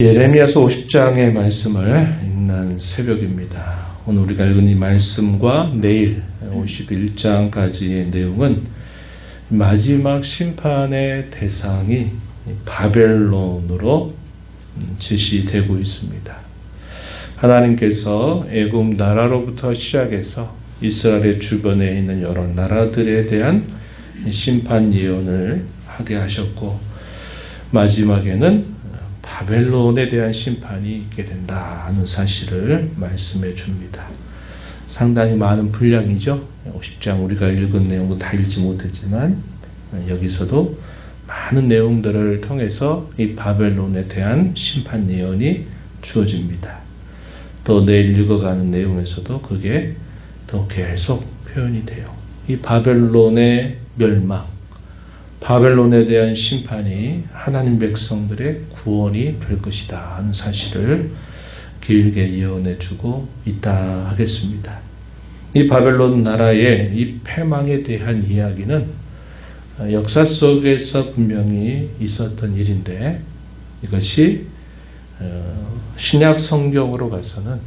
예레미야서 50장의 말씀을 읽는 새벽입니다. 오늘 우리가 읽은 이 말씀과 내일 51장까지의 내용은 마지막 심판의 대상이 바벨론으로 제시되고 있습니다. 하나님께서 애굽 나라로부터 시작해서 이스라엘 주변에 있는 여러 나라들에 대한 심판 예언을 하게 하셨고, 마지막에는 바벨론에 대한 심판이 있게 된다는 사실을 말씀해 줍니다. 상당히 많은 분량이죠. 50장 우리가 읽은 내용도 다 읽지 못했지만 여기서도 많은 내용들을 통해서 이 바벨론에 대한 심판 예언이 주어집니다. 또 내일 읽어가는 내용에서도 그게 더 계속 표현이 돼요. 이 바벨론의 멸망, 바벨론에 대한 심판이 하나님 백성들의 구원이 될 것이다 하는 사실을 길게 예언해 주고 있다 하겠습니다. 이 바벨론 나라의 이 패망에 대한 이야기는 역사 속에서 분명히 있었던 일인데, 이것이 신약 성경으로 가서는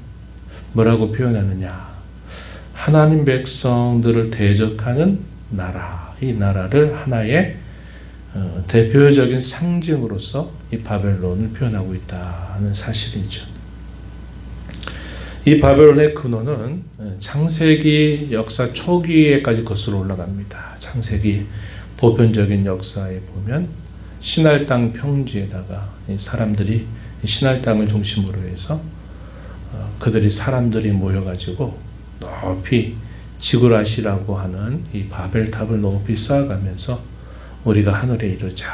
뭐라고 표현하느냐, 하나님 백성들을 대적하는 나라, 이 나라를 하나의 대표적인 상징으로서 이 바벨론을 표현하고 있다는 사실이죠. 이 바벨론의 근원은 창세기 역사 초기에까지 거슬러 올라갑니다. 창세기 보편적인 역사에 보면 신할 땅 평지에다가 사람들이 신할 땅을 중심으로 해서 그들이 사람들이 모여가지고 높이 지구라시라고 하는 이 바벨탑을 높이 쌓아가면서 우리가 하늘에 이르자,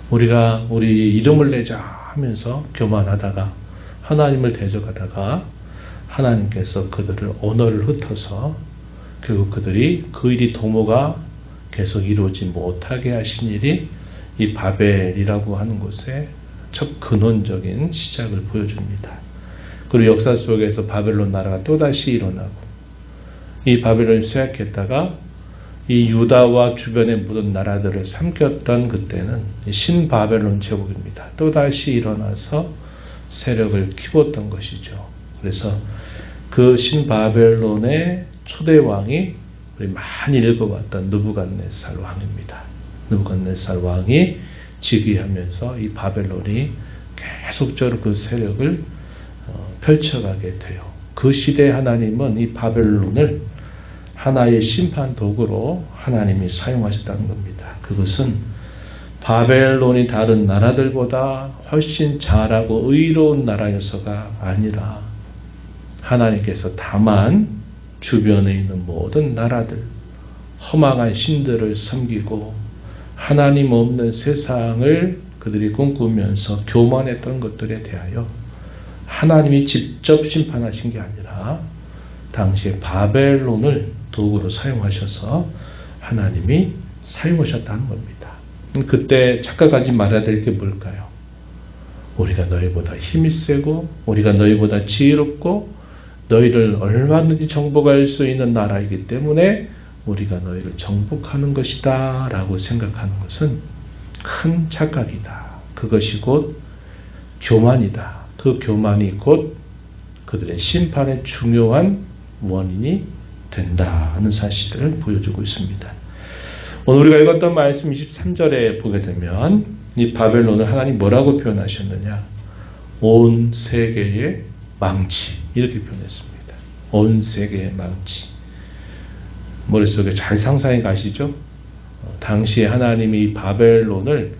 우리가 우리 이름을 내자 하면서 교만하다가 하나님을 대적하다가 하나님께서 그들을 언어를 흩어서 결국 그들이 그 일이 도모가 계속 이루어지지 못하게 하신 일이 이 바벨이라고 하는 곳의 첫 근원적인 시작을 보여줍니다. 그리고 역사 속에서 바벨론 나라가 또다시 일어나고, 이 바벨론이 쇠약했다가 이 유다와 주변의 모든 나라들을 삼켰던 그때는 신바벨론 제국입니다. 또다시 일어나서 세력을 키웠던 것이죠. 그래서 그 신바벨론의 초대 왕이 우리 많이 읽어봤던 느부갓네살 왕입니다. 느부갓네살 왕이 즉위하면서 이 바벨론이 계속적으로 그 세력을 펼쳐가게 돼요. 그 시대 하나님은 이 바벨론을 하나의 심판 도구로 하나님이 사용하셨다는 겁니다. 그것은 바벨론이 다른 나라들보다 훨씬 잘하고 의로운 나라여서가 아니라, 하나님께서 다만 주변에 있는 모든 나라들, 허망한 신들을 섬기고 하나님 없는 세상을 그들이 꿈꾸면서 교만했던 것들에 대하여 하나님이 직접 심판하신 게 아니라 당시에 바벨론을 도구로 사용하셔서 하나님이 사용하셨다는 겁니다. 그때 착각하지 말아야 될 게 뭘까요? 우리가 너희보다 힘이 세고 우리가 너희보다 지혜롭고 너희를 얼마든지 정복할 수 있는 나라이기 때문에 우리가 너희를 정복하는 것이다 라고 생각하는 것은 큰 착각이다. 그것이 곧 교만이다. 그 교만이 곧 그들의 심판의 중요한 원인이 된다는 사실을 보여주고 있습니다. 오늘 우리가 읽었던 말씀 23절에 보게 되면 이 바벨론을 하나님 뭐라고 표현하셨느냐, 온 세계의 망치, 이렇게 표현했습니다. 온 세계의 망치. 머릿속에 잘 상상해 가시죠? 당시에 하나님이 이 바벨론을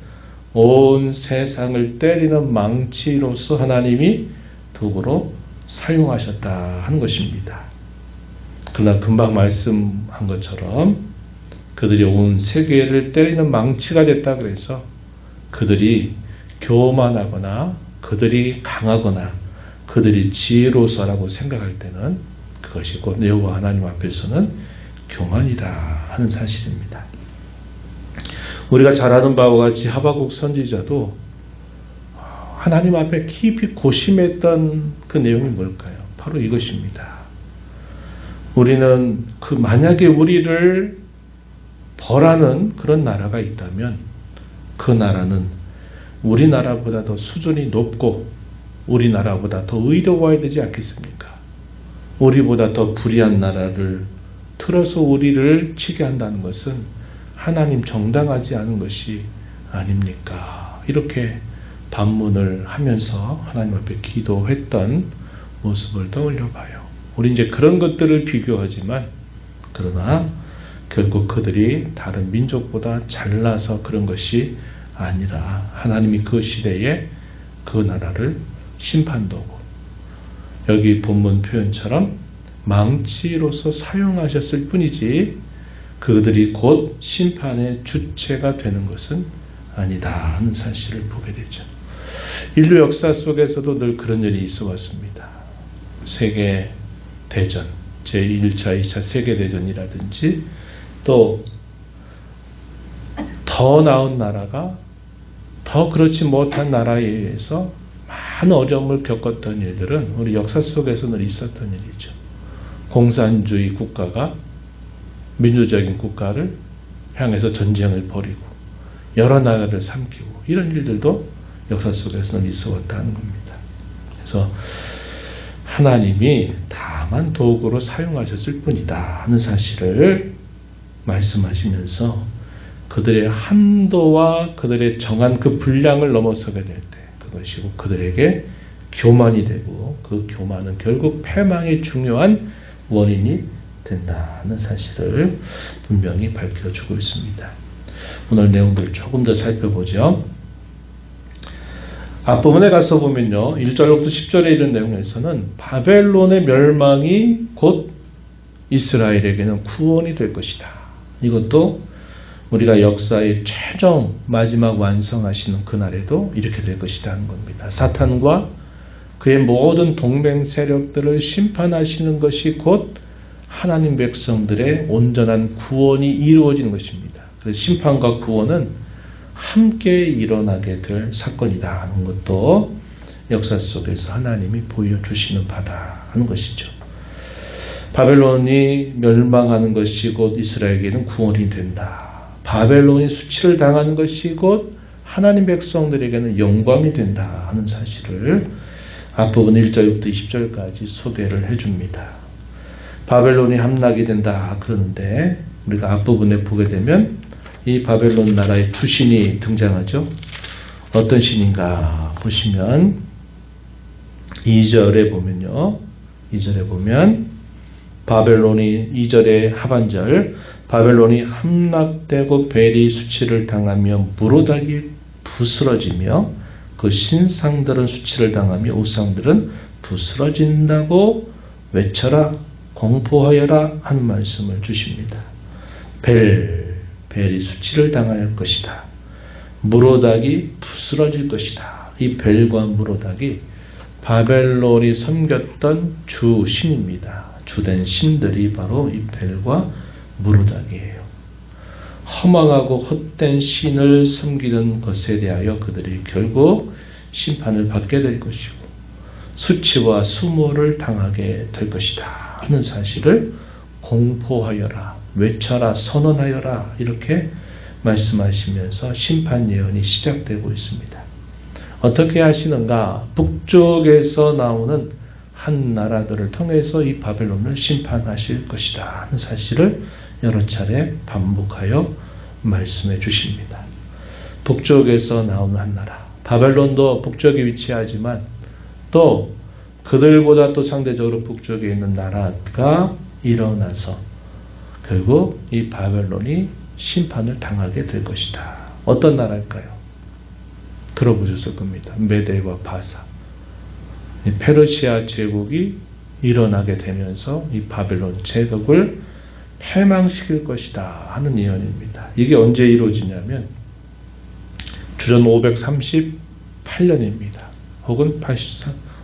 온 세상을 때리는 망치로서 하나님이 도구로 사용하셨다 하는 것입니다. 그러나 금방 말씀한 것처럼 그들이 온 세계를 때리는 망치가 됐다 그래서 그들이 교만하거나 그들이 강하거나 그들이 지혜로서라고 생각할 때는 그것이 곧 여호와 하나님 앞에서는 교만이다 하는 사실입니다. 우리가 잘 아는 바와 같이 하박국 선지자도 하나님 앞에 깊이 고심했던 그 내용이 뭘까요? 바로 이것입니다. 우리는 만약에 우리를 벌하는 그런 나라가 있다면 그 나라는 우리나라보다 더 수준이 높고 우리나라보다 더 의로워야 되지 않겠습니까? 우리보다 더 불의한 나라를 틀어서 우리를 치게 한다는 것은 하나님 정당하지 않은 것이 아닙니까? 이렇게 반문을 하면서 하나님 앞에 기도했던 모습을 떠올려 봐요. 우리 이제 그런 것들을 비교하지만 그러나 결국 그들이 다른 민족보다 잘나서 그런 것이 아니라 하나님이 그 시대에 그 나라를 심판도구, 여기 본문 표현처럼 망치로서 사용하셨을 뿐이지 그들이 곧 심판의 주체가 되는 것은 아니다 하는 사실을 보게 되죠. 인류 역사 속에서도 늘 그런 일이 있어 왔습니다. 세계대전, 제1차, 2차 세계대전이라든지 또 더 나은 나라가 더 그렇지 못한 나라에 의해서 많은 어려움을 겪었던 일들은 우리 역사 속에서 늘 있었던 일이죠. 공산주의 국가가 민주적인 국가를 향해서 전쟁을 벌이고 여러 나라를 삼키고 이런 일들도 역사 속에서는 있어 왔다는 겁니다. 그래서 하나님이 다만 도구로 사용하셨을 뿐이다 하는 사실을 말씀하시면서 그들의 한도와 그들의 정한 그 분량을 넘어서게 될 때 그것이고 그들에게 교만이 되고 그 교만은 결국 패망의 중요한 원인이 된다는 사실을 분명히 밝혀주고 있습니다. 오늘 내용들을 조금 더 살펴보죠. 앞부분에 가서 보면요. 1절부터 10절에 이른 내용에서는 바벨론의 멸망이 곧 이스라엘에게는 구원이 될 것이다. 이것도 우리가 역사의 최종 마지막 완성하시는 그날에도 이렇게 될 것이다 하는 겁니다. 사탄과 그의 모든 동맹 세력들을 심판하시는 것이 곧 하나님 백성들의 온전한 구원이 이루어지는 것입니다. 그래서 심판과 구원은 함께 일어나게 될 사건이다 하는 것도 역사 속에서 하나님이 보여주시는 바다 하는 것이죠. 바벨론이 멸망하는 것이 곧 이스라엘에게는 구원이 된다. 바벨론이 수치를 당하는 것이 곧 하나님 백성들에게는 영광이 된다 하는 사실을 앞부분 1절부터 20절까지 소개를 해줍니다. 바벨론이 함락이 된다 그러는데 우리가 앞부분에 보게 되면 이 바벨론 나라의 두 신이 등장하죠. 어떤 신인가 보시면 2절에 보면요. 2절에 보면 바벨론이 2절의 하반절 바벨론이 함락되고 벨이 수치를 당하며 무로닥이 부스러지며 그 신상들은 수치를 당하며 우상들은 부스러진다고 외쳐라 공포하여라 하는 말씀을 주십니다. 벨이 수치를 당할 것이다. 무로닥이 부스러질 것이다. 이 벨과 무로닥이 바벨론이 섬겼던 주 신입니다. 주된 신들이 바로 이 벨과 무로닥이에요. 허망하고 헛된 신을 섬기는 것에 대하여 그들이 결국 심판을 받게 될 것이고 수치와 수모를 당하게 될 것이다 하는 사실을 공포하여라, 외쳐라, 선언하여라 이렇게 말씀하시면서 심판 예언이 시작되고 있습니다. 어떻게 하시는가? 북쪽에서 나오는 한 나라들을 통해서 이 바벨론을 심판하실 것이다 하는 사실을 여러 차례 반복하여 말씀해 주십니다. 북쪽에서 나오는 한 나라, 바벨론도 북쪽에 위치하지만 또 그들보다 또 상대적으로 북쪽에 있는 나라가 일어나서 결국 이 바벨론이 심판을 당하게 될 것이다. 어떤 나라일까요? 들어보셨을 겁니다. 메데와 바사. 페르시아 제국이 일어나게 되면서 이 바벨론 제국을 패망시킬 것이다 하는 예언입니다. 이게 언제 이루어지냐면 주전 538년입니다. 혹은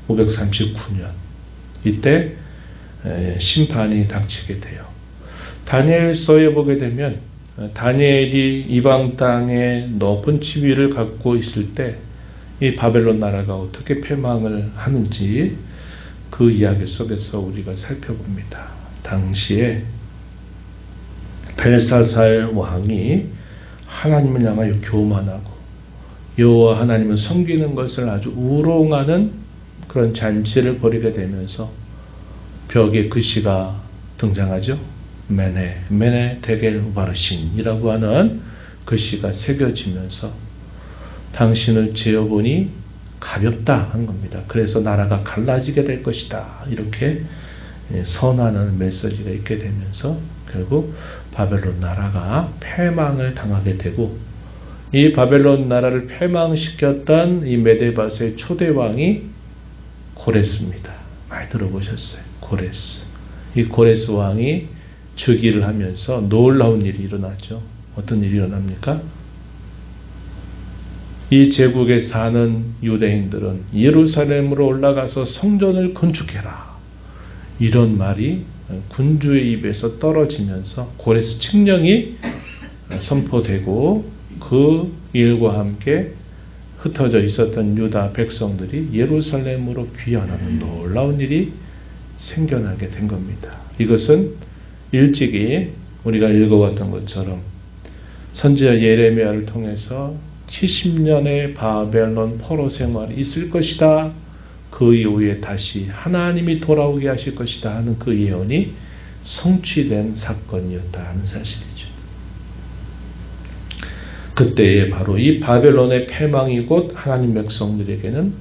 539년 이때 심판이 닥치게 돼요. 다니엘서에 보게 되면 다니엘이 이방 땅에 높은 지위를 갖고 있을 때 이 바벨론 나라가 어떻게 패망을 하는지 그 이야기 속에서 우리가 살펴봅니다. 당시에 벨사살 왕이 하나님을 향하여 교만하고 여호와 하나님을 섬기는 것을 아주 우롱하는 그런 잔치를 벌이게 되면서 벽에 글씨가 등장하죠. 메네 데겔 우바르신이라고 하는 글씨가 새겨지면서 당신을 재어보니 가볍다 한 겁니다. 그래서 나라가 갈라지게 될 것이다. 이렇게 선언하는 메시지가 있게 되면서 결국 바벨론 나라가 패망을 당하게 되고, 이 바벨론 나라를 패망시켰던 이 메데바스의 초대왕이 고레스입니다. 많이 들어보셨어요. 고레스. 이 고레스 왕이 즉위를 하면서 놀라운 일이 일어났죠. 어떤 일이 일어납니까? 이 제국에 사는 유대인들은 예루살렘으로 올라가서 성전을 건축해라. 이런 말이 군주의 입에서 떨어지면서 고레스 칙령이 선포되고, 그 일과 함께 흩어져 있었던 유다 백성들이 예루살렘으로 귀환하는 놀라운 일이 생겨나게 된 겁니다. 이것은 일찍이 우리가 읽어왔던 것처럼 선지자 예레미야를 통해서 70년의 바벨론 포로 생활이 있을 것이다. 그 이후에 다시 하나님이 돌아오게 하실 것이다 하는 그 예언이 성취된 사건이었다 하는 사실이죠. 그때에 바로 이 바벨론의 패망이 곧 하나님 백성들에게는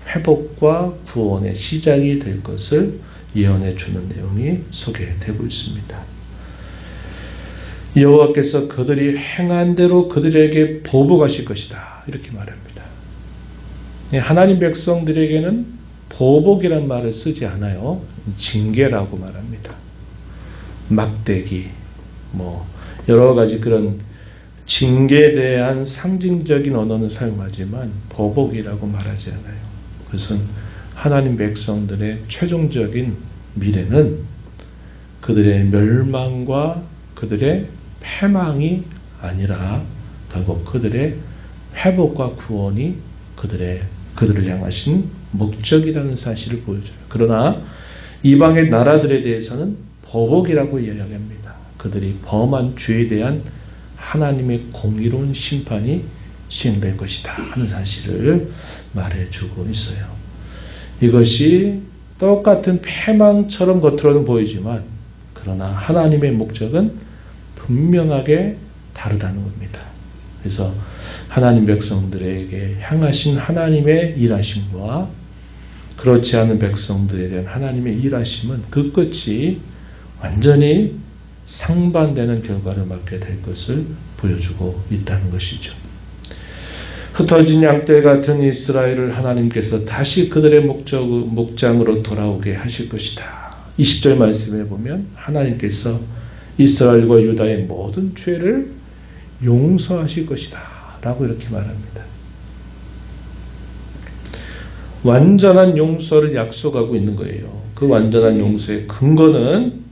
회복과 구원의 시작이 될 것을 예언해 주는 내용이 소개되고 있습니다. 여호와께서 그들이 행한 대로 그들에게 보복하실 것이다. 이렇게 말합니다. 하나님 백성들에게는 보복이란 말을 쓰지 않아요. 징계라고 말합니다. 막대기, 여러 가지 그런 징계에 대한 상징적인 언어는 사용하지만 보복이라고 말하지 않아요. 그것은 하나님 백성들의 최종적인 미래는 그들의 멸망과 그들의 패망이 아니라 결국 그들의 회복과 구원이 그들을 향하신 목적이라는 사실을 보여줘요. 그러나 이방의 나라들에 대해서는 보복이라고 이야기합니다. 그들이 범한 죄에 대한 하나님의 공의로운 심판이 시행될 것이다 하는 사실을 말해주고 있어요. 이것이 똑같은 패망처럼 겉으로는 보이지만 그러나 하나님의 목적은 분명하게 다르다는 겁니다. 그래서 하나님 백성들에게 향하신 하나님의 일하심과 그렇지 않은 백성들에 대한 하나님의 일하심은 그 끝이 완전히 상반되는 결과를 맞게 될 것을 보여주고 있다는 것이죠. 흩어진 양떼 같은 이스라엘을 하나님께서 다시 그들의 목장으로 돌아오게 하실 것이다. 20절 말씀에 보면 하나님께서 이스라엘과 유다의 모든 죄를 용서하실 것이다 라고 이렇게 말합니다. 완전한 용서를 약속하고 있는 거예요. 그 완전한 용서의 근거는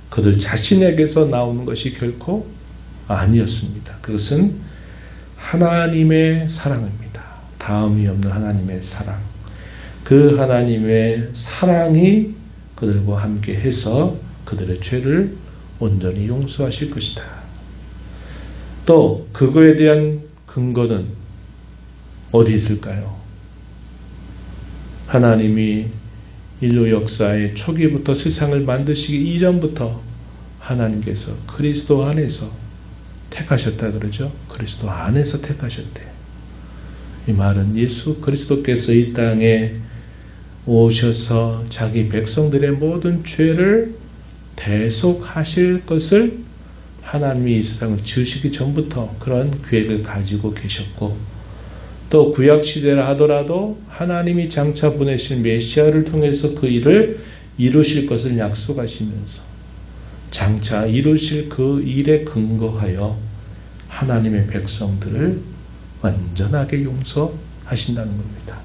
그들 자신에게서 나오는 것이 결코 아니었습니다. 그것은 하나님의 사랑입니다. 다음이 없는 하나님의 사랑. 그 하나님의 사랑이 그들과 함께 해서 그들의 죄를 온전히 용서하실 것이다. 또 그거에 대한 근거는 어디 있을까요? 하나님이 인류 역사의 초기부터 세상을 만드시기 이전부터 하나님께서 그리스도 안에서 택하셨다 그러죠. 그리스도 안에서 택하셨대요. 이 말은 예수 그리스도께서 이 땅에 오셔서 자기 백성들의 모든 죄를 대속하실 것을 하나님이 이 세상을 지으시기 전부터 그런 계획을 가지고 계셨고, 또 구약시대라 하더라도 하나님이 장차 보내실 메시아를 통해서 그 일을 이루실 것을 약속하시면서 장차 이루실 그 일에 근거하여 하나님의 백성들을 완전하게 용서하신다는 겁니다.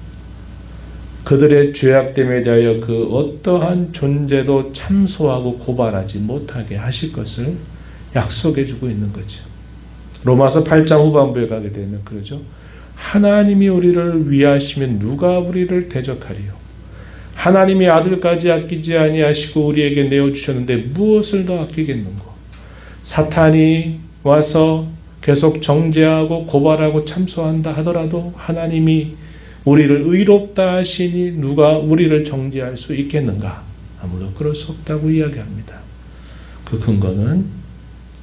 그들의 죄악됨에 대하여 그 어떠한 존재도 참소하고 고발하지 못하게 하실 것을 약속해 주고 있는 거죠. 로마서 8장 후반부에 가게 되면 그러죠. 하나님이 우리를 위하시면 누가 우리를 대적하리요. 하나님이 아들까지 아끼지 아니하시고 우리에게 내어주셨는데 무엇을 더 아끼겠는고. 사탄이 와서 계속 정죄하고 고발하고 참소한다 하더라도 하나님이 우리를 의롭다 하시니 누가 우리를 정죄할 수 있겠는가? 아무도 그럴 수 없다고 이야기합니다. 그 근거는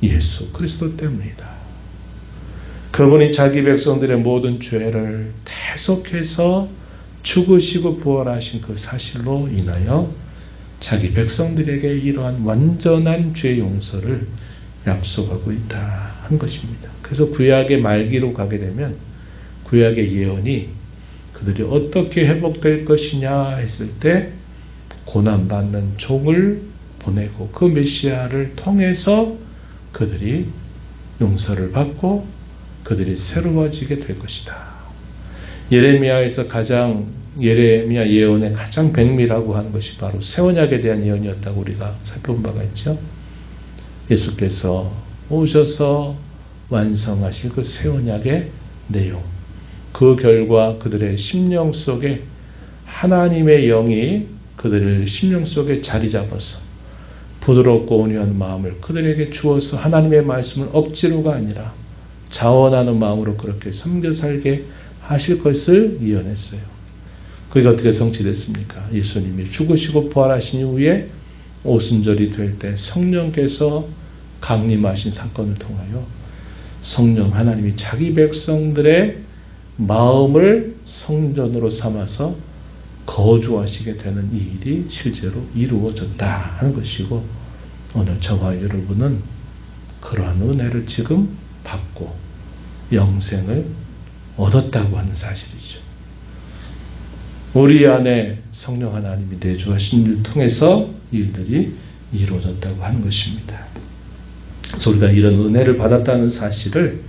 예수 그리스도 때문이다. 그분이 자기 백성들의 모든 죄를 계속해서 죽으시고 부활하신 그 사실로 인하여 자기 백성들에게 이러한 완전한 죄 용서를 약속하고 있다 한 것입니다. 그래서 구약의 말기로 가게 되면 구약의 예언이 그들이 어떻게 회복될 것이냐 했을 때 고난받는 종을 보내고 그 메시아를 통해서 그들이 용서를 받고 그들이 새로워지게 될 것이다. 예레미야에서 예레미야 예언의 가장 백미라고 하는 것이 바로 새 언약에 대한 예언이었다고 우리가 살펴본 바가 있죠. 예수께서 오셔서 완성하실 그 새 언약의 내용, 그 결과 그들의 심령 속에 하나님의 영이 그들의 심령 속에 자리 잡아서 부드럽고 온유한 마음을 그들에게 주어서 하나님의 말씀을 억지로가 아니라 자원하는 마음으로 그렇게 섬겨 살게 하실 것을 예언했어요. 그게 어떻게 성취됐습니까? 예수님이 죽으시고 부활하신 이후에 오순절이 될 때 성령께서 강림하신 사건을 통하여 성령 하나님이 자기 백성들의 마음을 성전으로 삼아서 거주하시게 되는 이 일이 실제로 이루어졌다 하는 것이고, 오늘 저와 여러분은 그러한 은혜를 지금 받고 영생을 얻었다고 하는 사실이죠. 우리 안에 성령 하나님이 내주하신 일을 통해서 일들이 이루어졌다고 하는 것입니다. 그래서 우리가 이런 은혜를 받았다는 사실을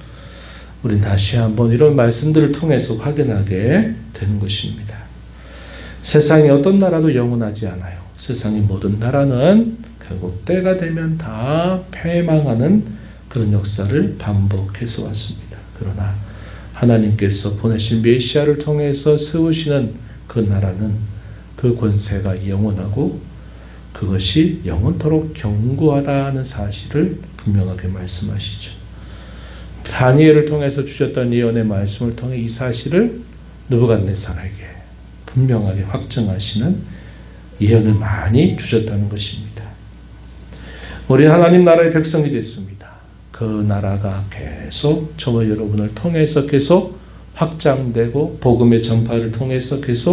우리는 다시 한번 이런 말씀들을 통해서 확인하게 되는 것입니다. 세상의 어떤 나라도 영원하지 않아요. 세상의 모든 나라는 결국 때가 되면 다 패망하는 그런 역사를 반복해서 왔습니다. 그러나 하나님께서 보내신 메시아를 통해서 세우시는 그 나라는 그 권세가 영원하고 그것이 영원토록 견고하다는 사실을 분명하게 말씀하시죠. 다니엘을 통해서 주셨던 예언의 말씀을 통해 이 사실을 느부갓네살에게 분명하게 확증하시는 예언을 많이 주셨다는 것입니다. 우리는 하나님 나라의 백성이 됐습니다. 그 나라가 계속 저와 여러분을 통해서 계속 확장되고 복음의 전파를 통해서 계속